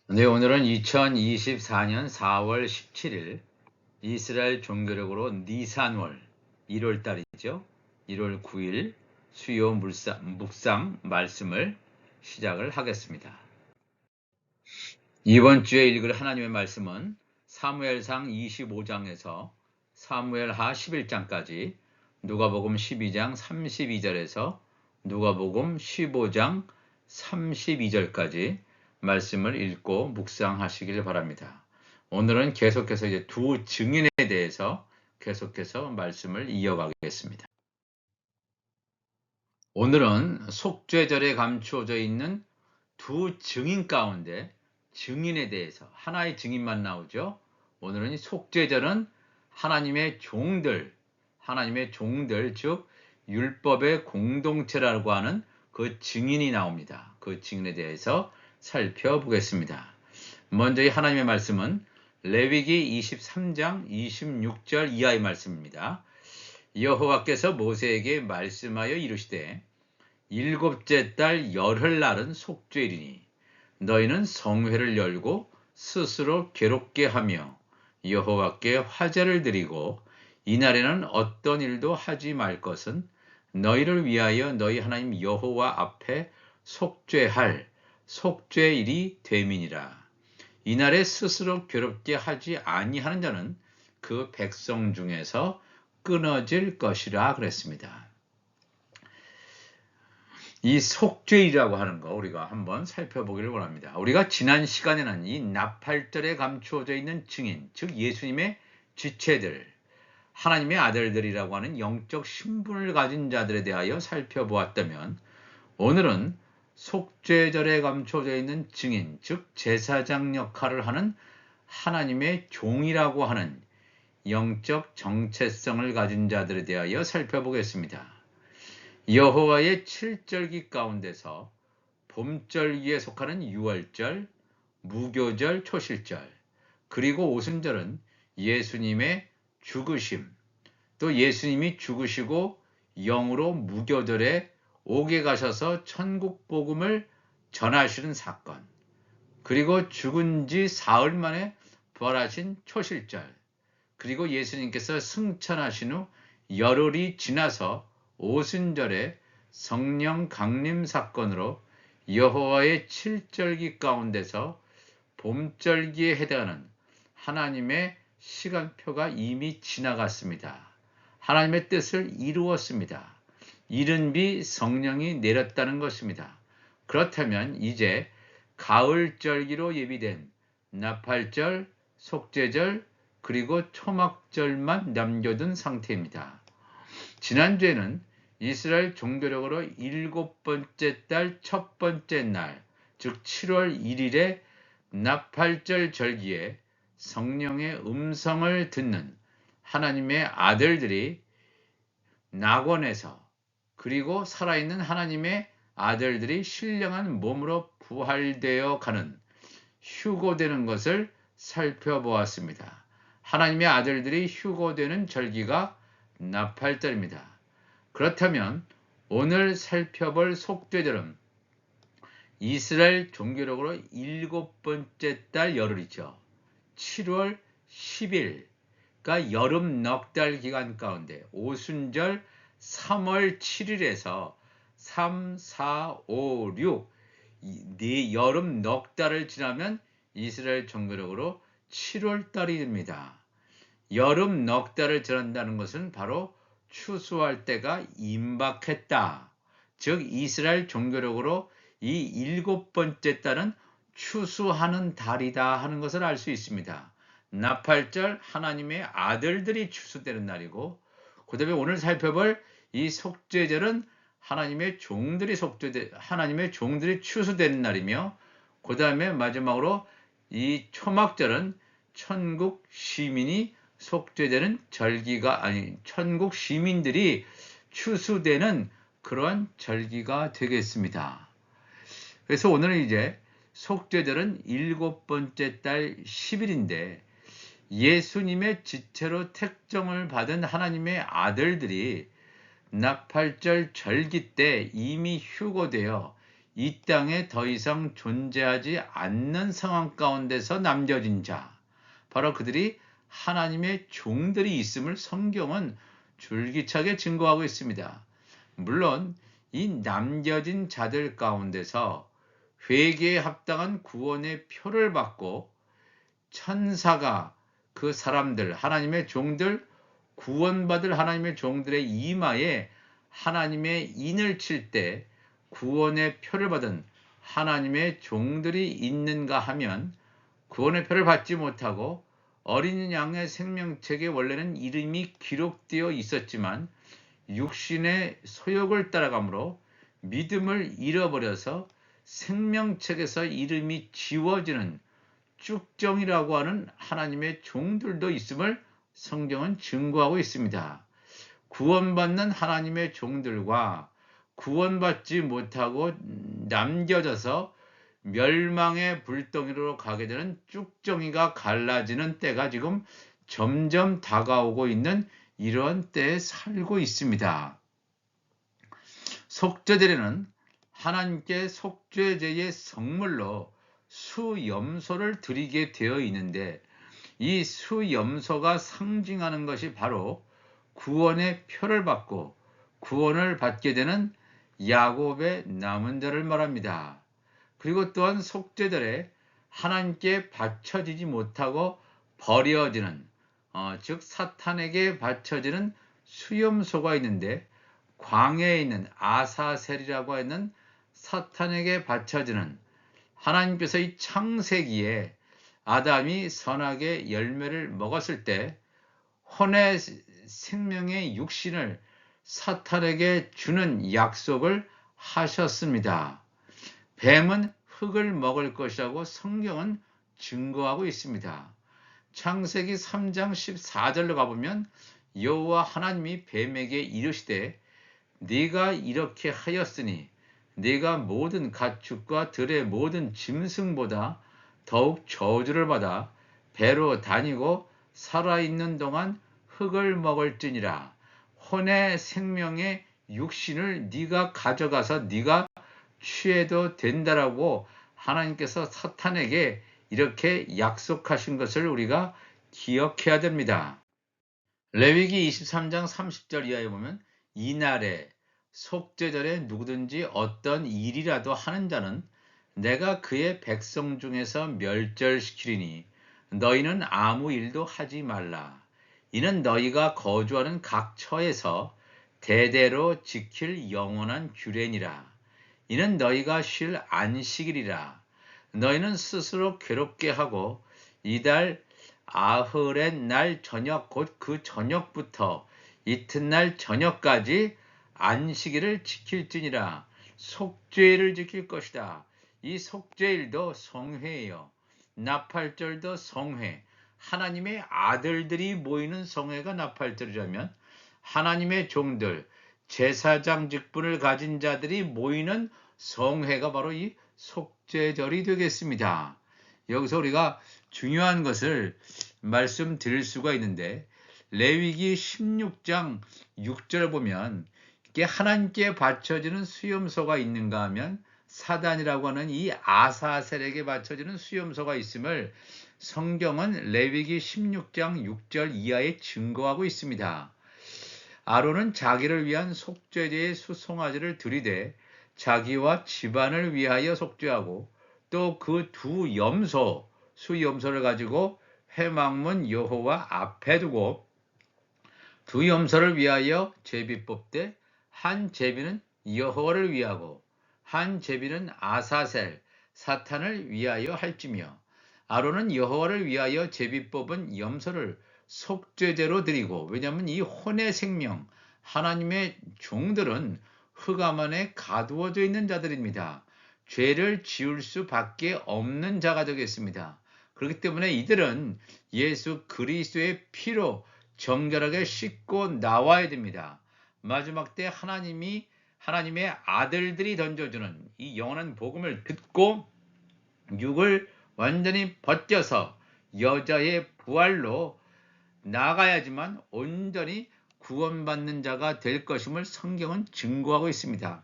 네, 오늘은 2024년 4월 17일 이스라엘 종교력으로 니산월 1월 달이죠. 1월 9일 수요 묵상 말씀을 시작을 하겠습니다. 이번 주에 읽을 하나님의 말씀은 사무엘상 25장에서 사무엘하 11장까지, 누가복음 12장 32절에서 누가복음 15장 32절까지 말씀을 읽고 묵상하시길 바랍니다. 오늘은 계속해서 이제 두 증인에 대해서 계속해서 말씀을 이어가겠습니다. 오늘은 속죄절에 감추어져 있는 두 증인 가운데 증인에 대해서 하나의 증인만 나오죠. 오늘은 이 속죄절은 하나님의 종들, 즉 율법의 공동체라고 하는 그 증인이 나옵니다. 그 증인에 대해서 살펴보겠습니다. 먼저 이 하나님의 말씀은 레위기 23장 26절 이하의 말씀입니다. 여호와께서 모세에게 말씀하여 이르시되 일곱째 달 열흘날은 속죄일이니 너희는 성회를 열고 스스로 괴롭게 하며 여호와께 화제를 드리고 이날에는 어떤 일도 하지 말 것은 너희를 위하여 너희 하나님 여호와 앞에 속죄할 속죄일이 됨이니라. 이날에 스스로 괴롭게 하지 아니하는 자는 그 백성 중에서 끊어질 것이라 그랬습니다. 이 속죄일이라고 하는 거 우리가 한번 살펴보기를 원합니다. 우리가 지난 시간에는 이 나팔절에 감추어져 있는 증인, 즉 예수님의 지체들, 하나님의 아들들이라고 하는 영적 신분을 가진 자들에 대하여 살펴보았다면, 오늘은 속죄절에 감춰져 있는 증인, 즉 제사장 역할을 하는 하나님의 종이라고 하는 영적 정체성을 가진 자들에 대하여 살펴보겠습니다. 여호와의 7절기 가운데서 봄절기에 속하는 유월절, 무교절, 초실절, 그리고 오순절은 예수님의 죽으심, 또 예수님이 죽으시고 영으로 무교절에 옥에 가셔서 천국 복음을 전하시는 사건, 그리고 죽은 지 사흘 만에 부활하신 초실절, 그리고 예수님께서 승천하신 후 열흘이 지나서 오순절에 성령 강림 사건으로 여호와의 7절기 가운데서 봄절기에 해당하는 하나님의 시간표가 이미 지나갔습니다. 하나님의 뜻을 이루었습니다. 이른 비 성령이 내렸다는 것입니다. 그렇다면 이제 가을절기로 예비된 나팔절, 속죄절, 그리고 초막절만 남겨둔 상태입니다. 지난주에는 이스라엘 종교력으로 일곱 번째 달 첫 번째 날, 즉 7월 1일에 나팔절 절기에 성령의 음성을 듣는 하나님의 아들들이 낙원에서, 그리고 살아있는 하나님의 아들들이 신령한 몸으로 부활되어 가는, 휴거되는 것을 살펴보았습니다. 하나님의 아들들이 휴거되는 절기가 나팔절입니다. 그렇다면 오늘 살펴볼 속죄절은 이스라엘 종교력으로 일곱 번째 달 열흘이죠. 7월 10일, 그러니까 여름 넉 달 기간 가운데 오순절 3월 7일에서 3, 4, 5, 6 네 여름 넉 달을 지나면 이스라엘 종교력으로 7월 달이 됩니다. 여름 넉 달을 지난다는 것은 바로 추수할 때가 임박했다. 즉 이스라엘 종교력으로 이 일곱 번째 달은 추수하는 달이다 하는 것을 알 수 있습니다. 나팔절, 하나님의 아들들이 추수되는 날이고, 그 다음에 오늘 살펴볼 이 속죄절은 하나님의 종들이 추수되는 날이며, 그 다음에 마지막으로 이 초막절은 천국 시민이 속죄되는 절기가 천국 시민들이 추수되는 그런 절기가 되겠습니다. 그래서 오늘은 이제 속죄절은 일곱 번째 달 10일인데 예수님의 지체로 택정을 받은 하나님의 아들들이 나팔절 절기 때 이미 휴거되어 이 땅에 더 이상 존재하지 않는 상황 가운데서 남겨진 자, 바로 그들이 하나님의 종들이 있음을 성경은 줄기차게 증거하고 있습니다. 물론 이 남겨진 자들 가운데서 회개에 합당한 구원의 표를 받고 천사가 그 사람들, 하나님의 종들, 구원받을 하나님의 종들의 이마에 하나님의 인을 칠 때 구원의 표를 받은 하나님의 종들이 있는가 하면 구원의 표를 받지 못하고 어린 양의 생명책에 원래는 이름이 기록되어 있었지만 육신의 소욕을 따라가므로 믿음을 잃어버려서 생명책에서 이름이 지워지는 쭉정이라고 하는 하나님의 종들도 있음을 성경은 증거하고 있습니다. 구원받는 하나님의 종들과 구원받지 못하고 남겨져서 멸망의 불덩이로 가게 되는 쭉정이가 갈라지는 때가 지금 점점 다가오고 있는 이런 때에 살고 있습니다. 속죄제는 하나님께 속죄제의 성물로 수염소를 드리게 되어 있는데 이 수염소가 상징하는 것이 바로 구원의 표를 받고 구원을 받게 되는 야곱의 남은 자를 말합니다. 그리고 또한 속죄절에 하나님께 바쳐지지 못하고 버려지는 즉 사탄에게 바쳐지는 수염소가 있는데 광야에 있는 아사셀이라고 하는 사탄에게 바쳐지는 하나님께서 이 창세기에 아담이 선악의 열매를 먹었을 때 혼의 생명의 육신을 사탄에게 주는 약속을 하셨습니다. 뱀은 흙을 먹을 것이라고 성경은 증거하고 있습니다. 창세기 3장 14절로 가보면 여호와 하나님이 뱀에게 이르시되 네가 이렇게 하였으니 네가 모든 가축과 들의 모든 짐승보다 더욱 저주를 받아 배로 다니고 살아있는 동안 흙을 먹을지니라. 혼의 생명의 육신을 네가 가져가서 네가 취해도 된다라고 하나님께서 사탄에게 이렇게 약속하신 것을 우리가 기억해야 됩니다. 레위기 23장 30절 이하에 보면 이날에 속죄절에 누구든지 어떤 일이라도 하는 자는 내가 그의 백성 중에서 멸절시키리니 너희는 아무 일도 하지 말라. 이는 너희가 거주하는 각 처에서 대대로 지킬 영원한 규례니라. 이는 너희가 쉴 안식일이라. 너희는 스스로 괴롭게 하고 이달 아흐렛 날 저녁 곧 그 저녁부터 이튿날 저녁까지 안식일을 지킬지니라. 속죄일을 지킬 것이다. 이 속죄일도 성회예요. 나팔절도 성회. 하나님의 아들들이 모이는 성회가 나팔절이라면 하나님의 종들, 제사장 직분을 가진 자들이 모이는 성회가 바로 이 속죄절이 되겠습니다. 여기서 우리가 중요한 것을 말씀드릴 수가 있는데 레위기 16장 6절을 보면 이게 하나님께 바쳐지는 수염소가 있는가 하면 사단이라고 하는 이 아사셀에게 바쳐지는 수염소가 있음을 성경은 레위기 16장 6절 이하에 증거하고 있습니다. 아론은 자기를 위한 속죄제의 수송아지를 드리되 자기와 집안을 위하여 속죄하고 또 그 두 염소, 수염소를 가지고 회막문 여호와 앞에 두고 두 염소를 위하여 제비 뽑되 한 제비는 여호와를 위하고 한 제비는 아사셀, 사탄을 위하여 할지며 아론은 여호와를 위하여 제비 뽑은 염소를 속죄제로 드리고 왜냐하면 이 혼의 생명, 하나님의 종들은 흑암 안에 가두어져 있는 자들입니다. 죄를 지을 수밖에 없는 자가 되겠습니다. 그렇기 때문에 이들은 예수 그리스도의 피로 정결하게 씻고 나와야 됩니다. 마지막 때 하나님의 아들들이 던져주는 이 영원한 복음을 듣고 육을 완전히 벗겨서 여자의 부활로 나가야지만 온전히 구원받는 자가 될 것임을 성경은 증거하고 있습니다.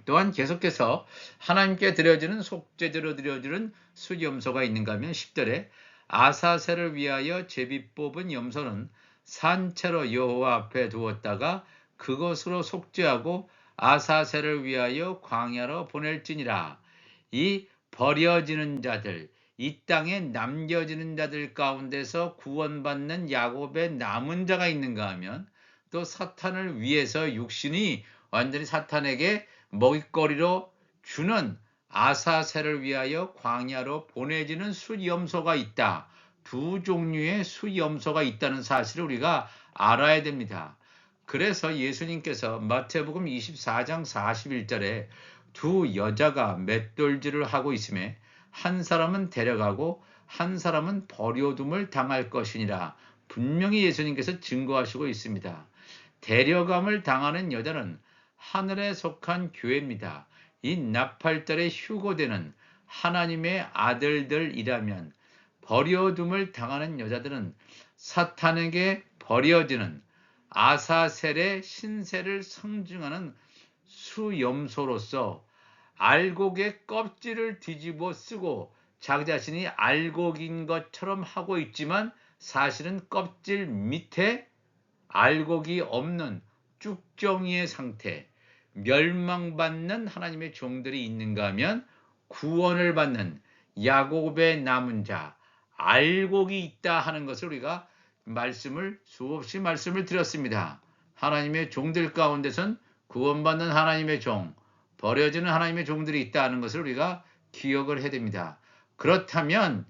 또한 계속해서 하나님께 드려지는 속죄제로 드려지는 수염소가 있는가 하면 10절에 아사셀을 위하여 제비 뽑은 염소는 산채로 여호와 앞에 두었다가 그것으로 속죄하고 아사셀을 위하여 광야로 보낼지니라. 이 버려지는 자들, 이 땅에 남겨지는 자들 가운데서 구원받는 야곱의 남은 자가 있는가 하면 또 사탄을 위해서 육신이 완전히 사탄에게 먹잇거리로 주는 아사셀을 위하여 광야로 보내지는 수염소가 있다. 두 종류의 수염소가 있다는 사실을 우리가 알아야 됩니다. 그래서 예수님께서 마태복음 24장 41절에 두 여자가 맷돌질을 하고 있음에 한 사람은 데려가고 한 사람은 버려둠을 당할 것이니라 분명히 예수님께서 증거하시고 있습니다. 데려감을 당하는 여자는 하늘에 속한 교회입니다. 이 나팔절에 휴고되는 하나님의 아들들이라면 버려둠을 당하는 여자들은 사탄에게 버려지는 아사셀의 신세를 상징하는 수염소로서 알곡의 껍질을 뒤집어 쓰고 자기 자신이 알곡인 것처럼 하고 있지만 사실은 껍질 밑에 알곡이 없는 쭉정이의 상태, 멸망받는 하나님의 종들이 있는가 하면 구원을 받는 야곱의 남은 자, 알곡이 있다 하는 것을 우리가 수없이 말씀을 드렸습니다. 하나님의 종들 가운데선 구원받는 하나님의 종, 버려지는 하나님의 종들이 있다는 것을 우리가 기억을 해야 됩니다. 그렇다면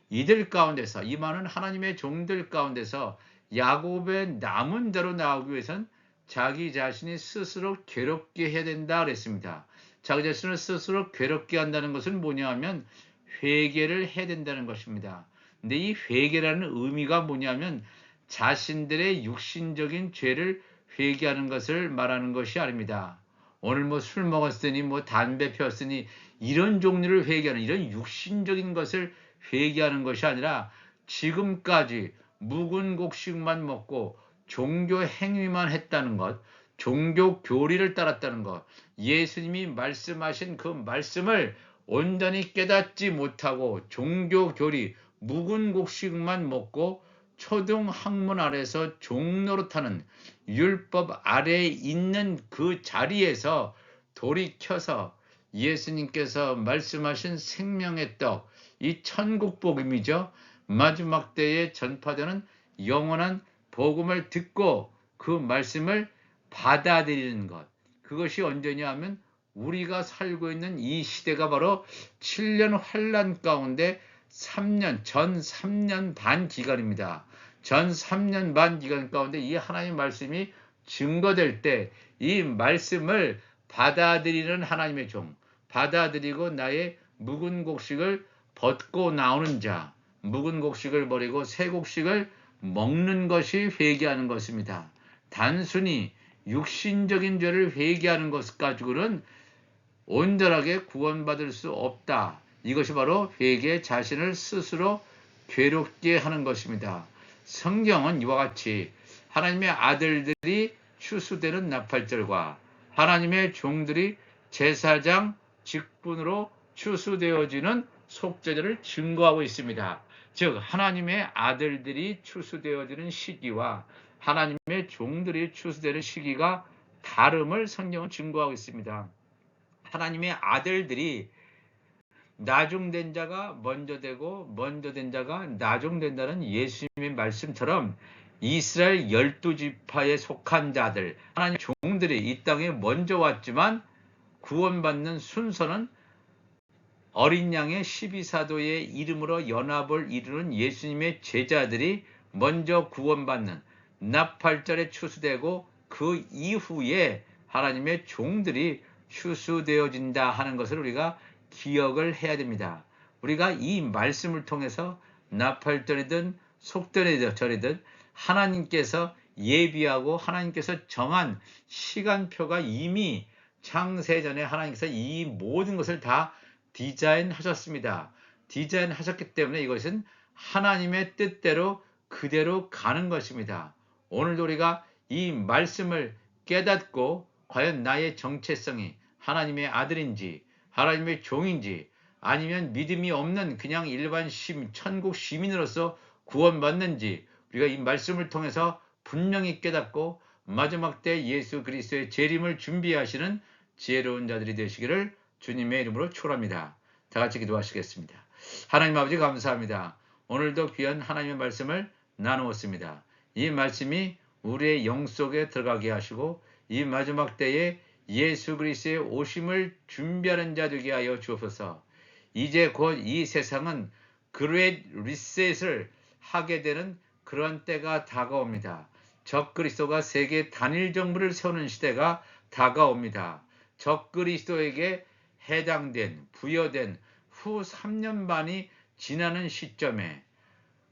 이들 가운데서 이 많은 하나님의 종들 가운데서 야곱의 남은 자로 나오기 위해서는 자기 자신이 스스로 괴롭게 해야 된다 그랬습니다. 자기 자신을 스스로 괴롭게 한다는 것은 뭐냐 하면 회개를 해야 된다는 것입니다. 근데 이 회개라는 의미가 뭐냐면 자신들의 육신적인 죄를 회개하는 것을 말하는 것이 아닙니다. 오늘 뭐 술 먹었으니 뭐 담배 피웠으니 이런 종류를 회개하는 이런 육신적인 것을 회개하는 것이 아니라 지금까지 묵은 곡식만 먹고 종교 행위만 했다는 것, 종교 교리를 따랐다는 것, 예수님이 말씀하신 그 말씀을 온전히 깨닫지 못하고 종교 교리, 묵은 곡식만 먹고 초등 학문 아래서 종노릇하는 율법 아래에 있는 그 자리에서 돌이켜서 예수님께서 말씀하신 생명의 떡, 이 천국 복음이죠. 마지막 때에 전파되는 영원한 복음을 듣고 그 말씀을 받아들이는 것. 그것이 언제냐 하면 우리가 살고 있는 이 시대가 바로 7년 환란 가운데 전 3년 반 기간입니다. 전 3년 반 기간 가운데 이 하나님의 말씀이 증거될 때 이 말씀을 받아들이는 하나님의 종, 받아들이고 나의 묵은 곡식을 벗고 나오는 자, 묵은 곡식을 버리고 새 곡식을 먹는 것이 회개하는 것입니다. 단순히 육신적인 죄를 회개하는 것 가지고는 온전하게 구원받을 수 없다. 이것이 바로 회개 자신을 스스로 괴롭게 하는 것입니다. 성경은 이와 같이 하나님의 아들들이 추수되는 나팔절과 하나님의 종들이 제사장 직분으로 추수되어지는 속죄제를 증거하고 있습니다. 즉 하나님의 아들들이 추수되어지는 시기와 하나님의 종들이 추수되는 시기가 다름을 성경은 증거하고 있습니다. 하나님의 아들들이 나중된 자가 먼저 되고 먼저 된 자가 나중된다는 예수님의 말씀처럼 이스라엘 12지파에 속한 자들, 하나님 종들이 이 땅에 먼저 왔지만 구원받는 순서는 어린 양의 12사도의 이름으로 연합을 이루는 예수님의 제자들이 먼저 구원받는 나팔절에 추수되고 그 이후에 하나님의 종들이 추수되어진다 하는 것을 우리가 기억을 해야 됩니다. 우리가 이 말씀을 통해서 나팔절이든 속죄절이든 하나님께서 예비하고 하나님께서 정한 시간표가 이미 창세전에 하나님께서 이 모든 것을 다 디자인하셨습니다. 디자인하셨기 때문에 이것은 하나님의 뜻대로 그대로 가는 것입니다. 오늘도 우리가 이 말씀을 깨닫고 과연 나의 정체성이 하나님의 아들인지 하나님의 종인지 아니면 믿음이 없는 그냥 일반 천국 시민으로서 구원받는지 우리가 이 말씀을 통해서 분명히 깨닫고 마지막 때 예수 그리스도의 재림을 준비하시는 지혜로운 자들이 되시기를 주님의 이름으로 축원합니다. 다 같이 기도하시겠습니다. 하나님 아버지 감사합니다. 오늘도 귀한 하나님의 말씀을 나누었습니다. 이 말씀이 우리의 영 속에 들어가게 하시고 이 마지막 때에 예수 그리스도의 오심을 준비하는 자 되게 하여 주옵소서. 이제 곧 이 세상은 그레이트 리셋을 하게 되는 그런 때가 다가옵니다. 적 그리스도가 세계 단일 정부를 세우는 시대가 다가옵니다. 적 그리스도에게 해당된 부여된 후 3년 반이 지나는 시점에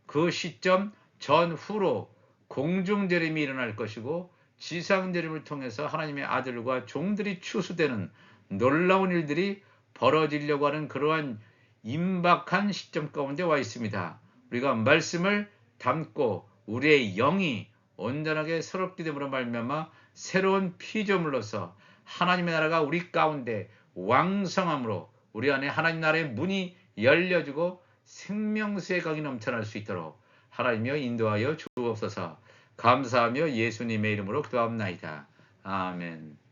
그 시점 전후로 공중재림이 일어날 것이고 지상재림을 통해서 하나님의 아들과 종들이 추수되는 놀라운 일들이 벌어지려고 하는 그러한 임박한 시점 가운데 와 있습니다. 우리가 말씀을 담고 우리의 영이 온전하게 새롭게 됨으로 말미암아 새로운 피조물로서 하나님의 나라가 우리 가운데 왕성함으로 우리 안에 하나님 나라의 문이 열려지고 생명수의 강이 넘쳐날 수 있도록 하나님이여 인도하여 주옵소서. 감사하며 예수님의 이름으로 기도합나이다. 아멘.